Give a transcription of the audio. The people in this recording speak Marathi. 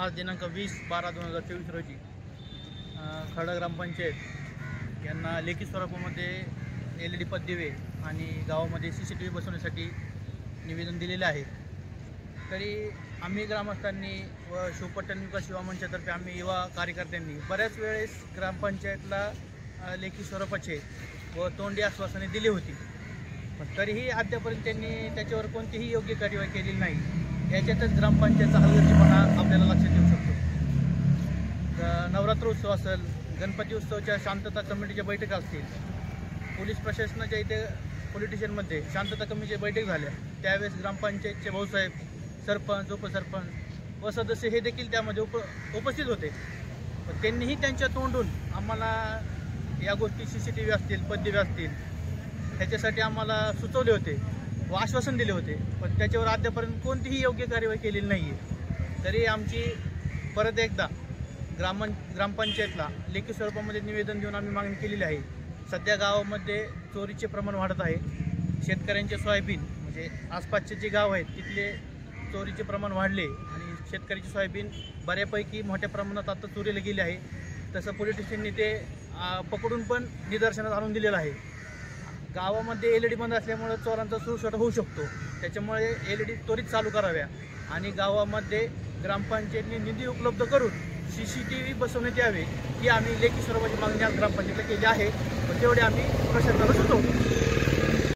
आज दिनांक 20/12/2024 रोजी खर्डा ग्रामपंचायत यांना लेखी स्वरूपामध्ये LED पथदिवे आणि गावामध्ये CCTV बसवण्यासाठी निवेदन दिलेले आहे। तरी आम्ही ग्रामस्थांनी व शिवपट्टण विकास युवा मंचातर्फे आम्ही युवा कार्यकर्त्यांनी बऱ्याच वेळेस ग्रामपंचायतला लेखी स्वरूपाचे व तोंडी आश्वासने दिली होती, पण तरीही अद्यापर्यंत त्यांनी त्याच्यावर कोणतीही योग्य कार्यवाही केलेली नाही। याच्यातच ग्रामपंचायतचा हलगर्जीपणा आपल्याला लक्षात येऊ शकतो। नवरात्रोत्सव असेल, गणपती उत्सवाच्या शांतता कमिटीच्या बैठका असतील, पोलीस प्रशासनाच्या इथे पोलीस स्टेशनमध्ये शांतता कमिटीच्या बैठक झाल्या, त्यावेळेस ग्रामपंचायतचे भाऊसाहेब, सरपंच, उपसरपंच व सदस्य हे देखील त्यामध्ये उपस्थित होते। पण त्यांनीही त्यांच्या तोंडून आम्हाला या गोष्टी CCTV असतील, पथदिवे असतील ह्याच्यासाठी आम्हाला सुचवले होते व आश्वासन दिले होते, पण त्याच्यावर अद्यापर्यंत कोणतीही योग्य कार्यवाही केलेली नाही आहे। तरी आमची परत एकदा ग्रामपंचायतला लेखी स्वरूपामध्ये निवेदन देऊन आम्ही मागणी केलेली आहे। सध्या गावामध्ये चोरीचे प्रमाण वाढत आहे। शेतकऱ्यांचे सोयाबीन म्हणजे आसपासचे जे गाव आहेत तिथले चोरीचे प्रमाण वाढले आणि शेतकऱ्याची सोयाबीन बऱ्यापैकी मोठ्या प्रमाणात आता चोरीला गेली आहे। तसं पोलीस स्टेशनने ते पकडून पण निदर्शनास आणून दिलेलं आहे। गावामध्ये LED बंद असल्यामुळे चोरांचा सुळसुळाट होऊ शकतो, त्याच्यामुळे LED त्वरित चालू कराव्या आणि गावामध्ये ग्रामपंचायतने निधी उपलब्ध करून CCTV बसवण्यात यावे ही आम्ही लेखी स्वरूपाची मागणी आज ग्रामपंचायतला केली आहे व तेवढे आम्ही प्रशासनाला सुचवतो।